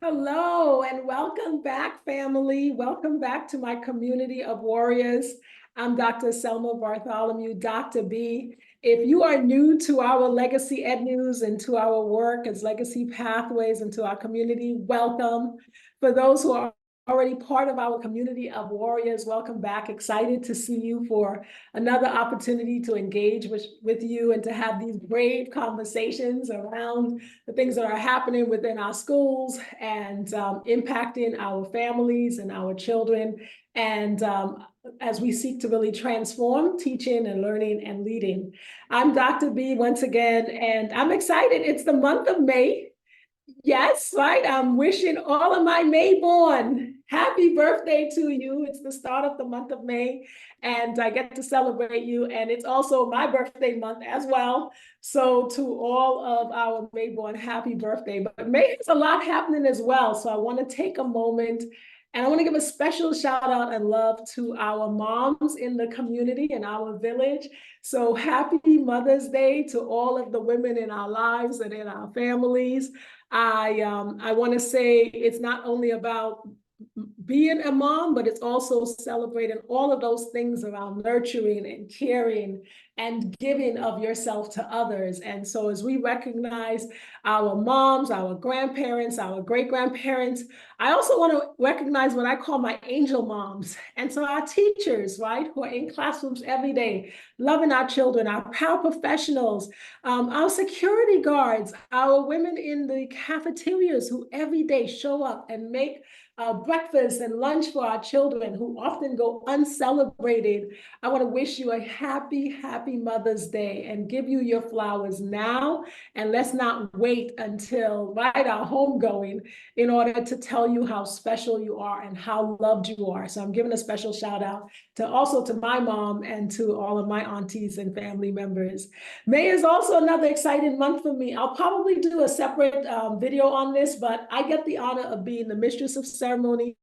Hello and welcome back, family. Welcome back to my community of warriors. I'm Dr. Selma Bartholomew, Dr. B. If you are new to our Legacy Ed News and to our work as Legacy Pathways and to our community, welcome. For those who are already part of our community of warriors, welcome back. Excited to see you for another opportunity to engage with you and to have these brave conversations around the things that are happening within our schools and impacting our families and our children. And as we seek to really transform teaching and learning and leading. I'm Dr. B once again, and I'm excited. It's the month of May. Yes, right. I'm wishing all of my Mayborn happy birthday to you. It's the start of the month of May, and I get to celebrate you. And it's also my birthday month as well. So to all of our Mayborn, happy birthday. But May has a lot happening as well. So I want to take a moment and I want to give a special shout out and love to our moms in the community in our village. So happy Mother's Day to all of the women in our lives and in our families. I want to say it's not only about being a mom, but it's also celebrating all of those things around nurturing and caring and giving of yourself to others. And so as we recognize our moms, our grandparents, our great-grandparents, I also want to recognize what I call my angel moms. And so our teachers, right, who are in classrooms every day, loving our children, our paraprofessionals, our security guards, our women in the cafeterias who every day show up and make breakfast and lunch for our children who often go uncelebrated. I want to wish you a happy, happy Mother's Day and give you your flowers now. And let's not wait until right our homegoing in order to tell you how special you are and how loved you are. So I'm giving a special shout out to also to my mom and to all of my aunties and family members. May is also another exciting month for me. I'll probably do a separate video on this, but I get the honor of being the mistress of ceremony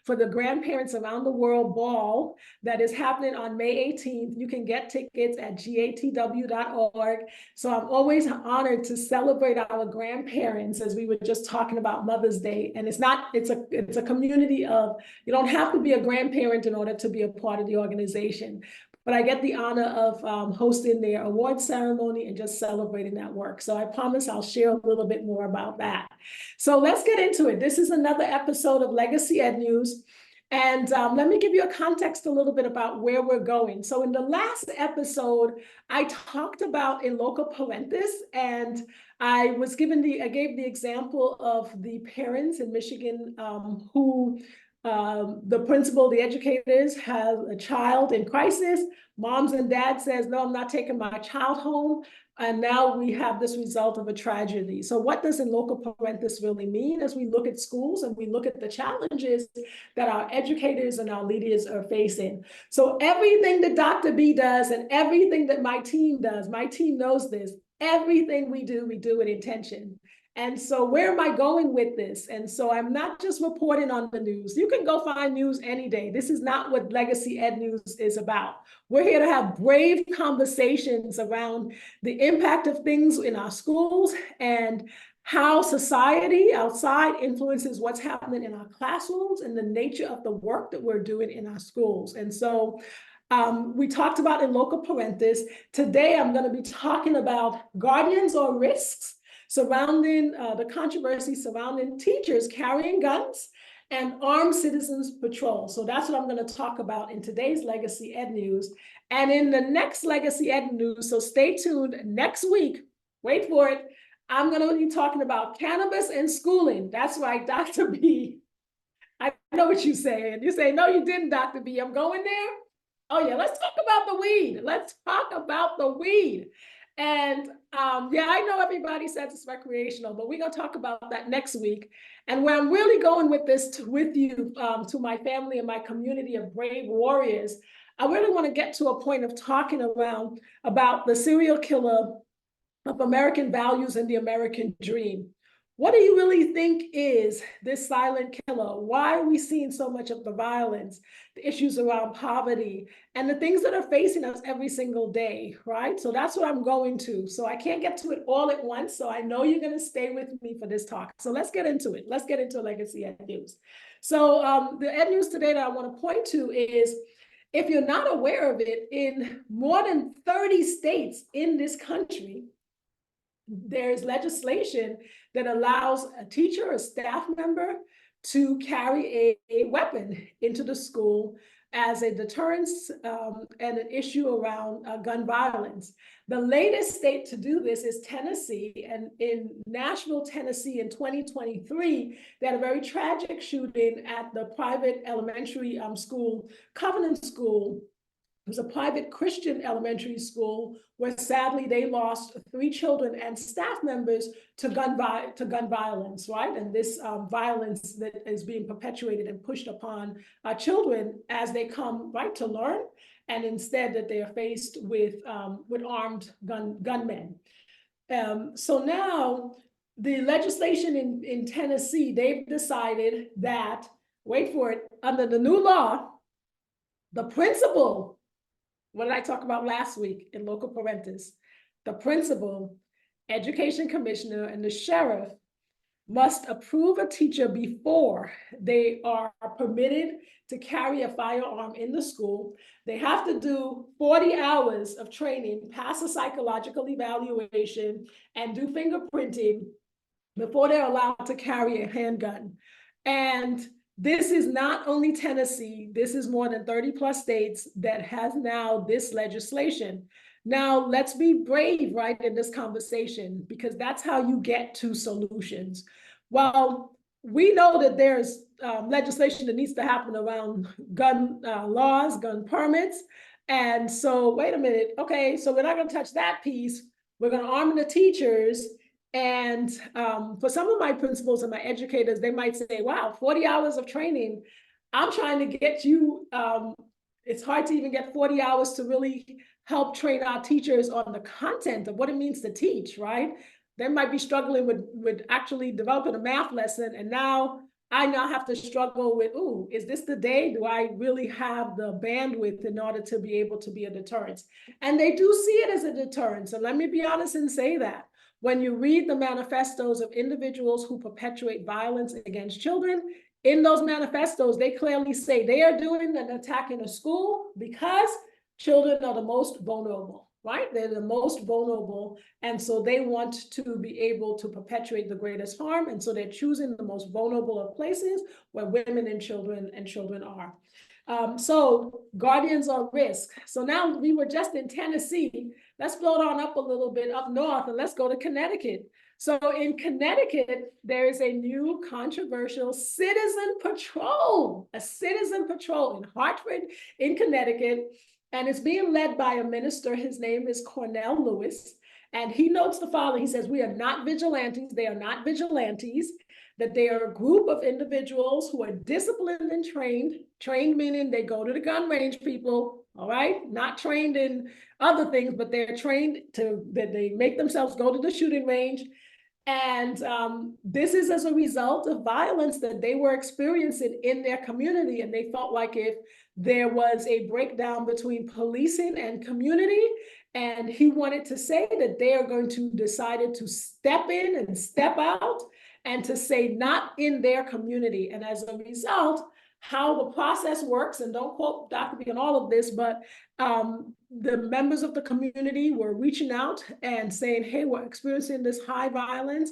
for the Grandparents Around the World Ball that is happening on May 18th. You can get tickets at gatw.org. So I'm always honored to celebrate our grandparents, as we were just talking about Mother's Day. And it's a community of, you don't have to be a grandparent in order to be a part of the organization. But I get the honor of hosting their award ceremony and just celebrating that work. So I promise I'll share a little bit more about that. So let's get into it. This is another episode of Legacy Ed News. And let me give you a context a little bit about where we're going. So in the last episode, I talked about in loco parentis, and I gave the example of the parents in Michigan who the principal, the educators have a child in crisis. Moms and dads says, no, I'm not taking my child home. And now we have this result of a tragedy. So what does in loco parentis really mean as we look at schools and we look at the challenges that our educators and our leaders are facing? So everything that Dr. B does and everything that my team does, my team knows this, everything we do with intention. And so where am I going with this? And so I'm not just reporting on the news. You can go find news any day. This is not what Legacy Ed News is about. We're here to have brave conversations around the impact of things in our schools and how society outside influences what's happening in our classrooms and the nature of the work that we're doing in our schools. And so we talked about in loco parentis. Today, I'm going to be talking about guardians or risks surrounding the controversy surrounding teachers carrying guns and armed citizens patrol. So that's what I'm going to talk about in today's Legacy Ed News. And in the next Legacy Ed News, so stay tuned next week, wait for it, I'm going to be talking about cannabis and schooling. That's right, Dr. B. I know what you're saying. You say, no, you didn't, Dr. B. I'm going there. Oh yeah, let's talk about the weed. Let's talk about the weed. And yeah, I know everybody says it's recreational, but we're going to talk about that next week. And where I'm really going with this with you, to my family and my community of brave warriors, I really want to get to a point of talking about the serial killer of American values and the American dream. what do you really think is this silent killer? Why are we seeing so much of the violence, the issues around poverty, and the things that are facing us every single day, right? So that's what I'm going to. So I can't get to it all at once. So I know you're going to stay with me for this talk. So let's get into it. Let's get into Legacy Ed News. So the Ed News today that I want to point to is, if you're not aware of it, in more than 30 states in this country, there's legislation that allows a teacher or staff member to carry a weapon into the school as a deterrence and an issue around gun violence. The latest state to do this is Tennessee, and in Nashville, Tennessee in 2023, they had a very tragic shooting at the private elementary school, Covenant School. It was a private Christian elementary school where sadly they lost 3 children and staff members to gun violence, right? And this violence that is being perpetuated and pushed upon children as they come right to learn, and instead that they are faced with armed gunmen. So now the legislation in Tennessee, they've decided that, wait for it, under the new law, the principal, what did I talk about last week in local parentis? The principal, education commissioner, and the sheriff must approve a teacher before they are permitted to carry a firearm in the school. They have to do 40 hours of training, pass a psychological evaluation, and do fingerprinting before they're allowed to carry a handgun. And this is not only Tennessee, this is more than 30 plus states that has now this legislation. Now, let's be brave, right, in this conversation, because that's how you get to solutions. Well, we know that there's legislation that needs to happen around gun laws, gun permits. And so, wait a minute, okay, so we're not gonna touch that piece. We're gonna arm the teachers. And for some of my principals and my educators, they might say, wow, 40 hours of training. I'm trying to get you, it's hard to even get 40 hours to really help train our teachers on the content of what it means to teach, right? They might be struggling with actually developing a math lesson. And now I have to struggle with, ooh, is this the day? Do I really have the bandwidth in order to be able to be a deterrent? And they do see it as a deterrent. So let me be honest and say that. When you read the manifestos of individuals who perpetuate violence against children, in those manifestos, they clearly say they are doing an attack in a school because children are the most vulnerable, right? They're the most vulnerable. And so they want to be able to perpetuate the greatest harm. And so they're choosing the most vulnerable of places where women and children are. So guardians are risk. So now we were just in Tennessee. Let's float on up a little bit up north and let's go to Connecticut. So in Connecticut, there is a new controversial citizen patrol, a citizen patrol in Hartford, in Connecticut. And it's being led by a minister. His name is Cornell Lewis. And he notes the following. He says, we are not vigilantes. They are not vigilantes. That they are a group of individuals who are disciplined and trained meaning they go to the gun range, people, all right? Not trained in other things, but they're trained that they make themselves go to the shooting range. And this is as a result of violence that they were experiencing in their community. And they felt like if there was a breakdown between policing and community, and he wanted to say that they are going to decide to step in and step out and to say not in their community. And as a result, how the process works, and don't quote Dr. B on all of this, but the members of the community were reaching out and saying, hey, we're experiencing this high violence.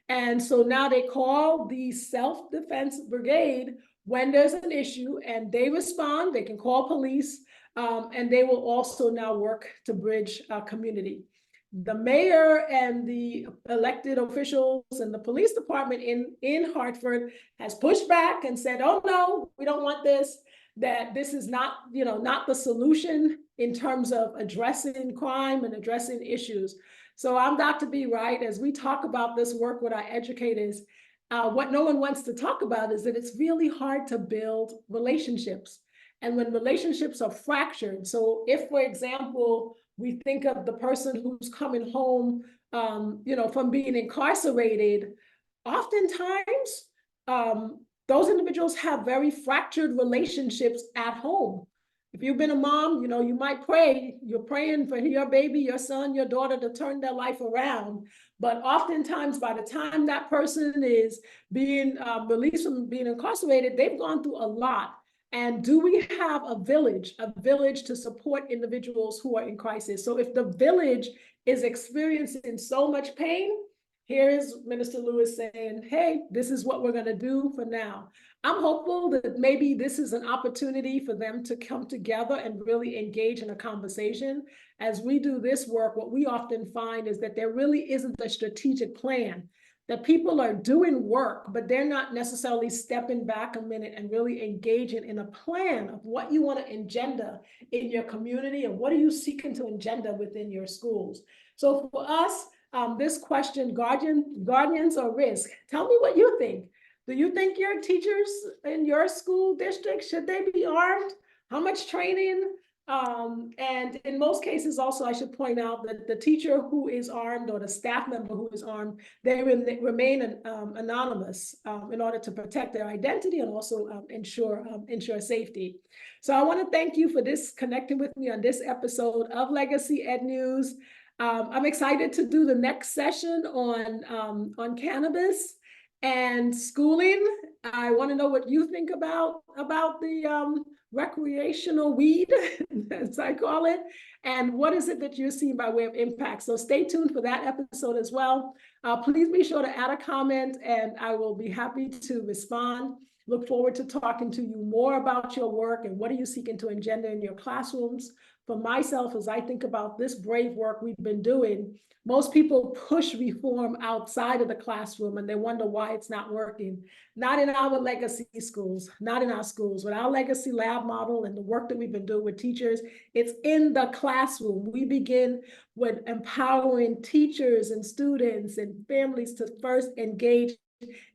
And so now they call the self-defense brigade when there's an issue, and they respond. They can call police, and they will also now work to bridge community. The mayor and the elected officials and the police department in Hartford has pushed back and said, oh no, we don't want this, that this is not, not the solution in terms of addressing crime and addressing issues. So I'm Dr. B, right? As we talk about this work with our educators, what no one wants to talk about is that it's really hard to build relationships. And when relationships are fractured, so if, for example, we think of the person who's coming home, from being incarcerated, oftentimes, those individuals have very fractured relationships at home. If you've been a mom, you might pray, you're praying for your baby, your son, your daughter to turn their life around. But oftentimes, by the time that person is being released from being incarcerated, they've gone through a lot. And do we have a village to support individuals who are in crisis? So if the village is experiencing so much pain, here is Minister Lewis saying, hey, this is what we're going to do for now. I'm hopeful that maybe this is an opportunity for them to come together and really engage in a conversation. As we do this work, what we often find is that there really isn't a strategic plan, that people are doing work, but they're not necessarily stepping back a minute and really engaging in a plan of what you want to engender in your community and what are you seeking to engender within your schools. So for us, this question, guardians or risk, tell me what you think. Do you think your teachers in your school district, should they be armed? How much training? And in most cases also, I should point out that the teacher who is armed or the staff member who is armed, they remain anonymous in order to protect their identity and also ensure safety. So I want to thank you for connecting with me on this episode of Legacy Ed News. I'm excited to do the next session on cannabis and schooling. I want to know what you think about the recreational weed, as I call it, and what is it that you're seeing by way of impact. So stay tuned for that episode as well. Please be sure to add a comment, and I will be happy to respond. Look forward to talking to you more about your work and what are you seeking to engender in your classrooms. For myself, as I think about this brave work we've been doing, most people push reform outside of the classroom and they wonder why it's not working. Not in our legacy schools, not in our schools. With our legacy lab model and the work that we've been doing with teachers, it's in the classroom. We begin with empowering teachers and students and families to first engage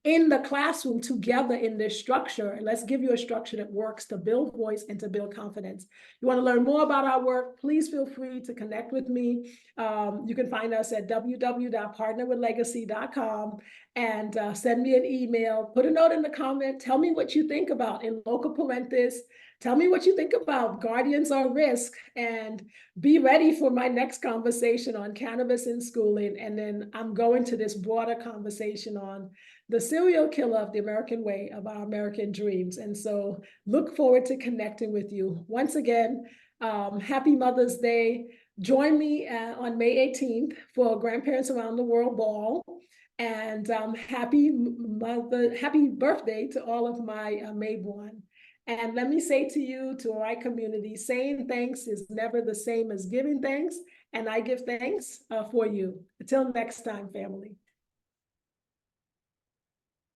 in the classroom together in this structure. And let's give you a structure that works to build voice and to build confidence. You want to learn more about our work, please feel free to connect with me. You can find us at www.partnerwithlegacy.com and send me an email, put a note in the comment, tell me what you think about in loco parentis, tell me what you think about guardians or risk, and be ready for my next conversation on cannabis in schooling. And then I'm going to this broader conversation on the serial killer of the American way, of our American dreams. And so look forward to connecting with you. Once again, happy Mother's Day. Join me on May 18th for Grandparents Around the World Ball. And happy birthday to all of my Mayborn. And let me say to you, to my community, saying thanks is never the same as giving thanks. And I give thanks for you. Until next time, family.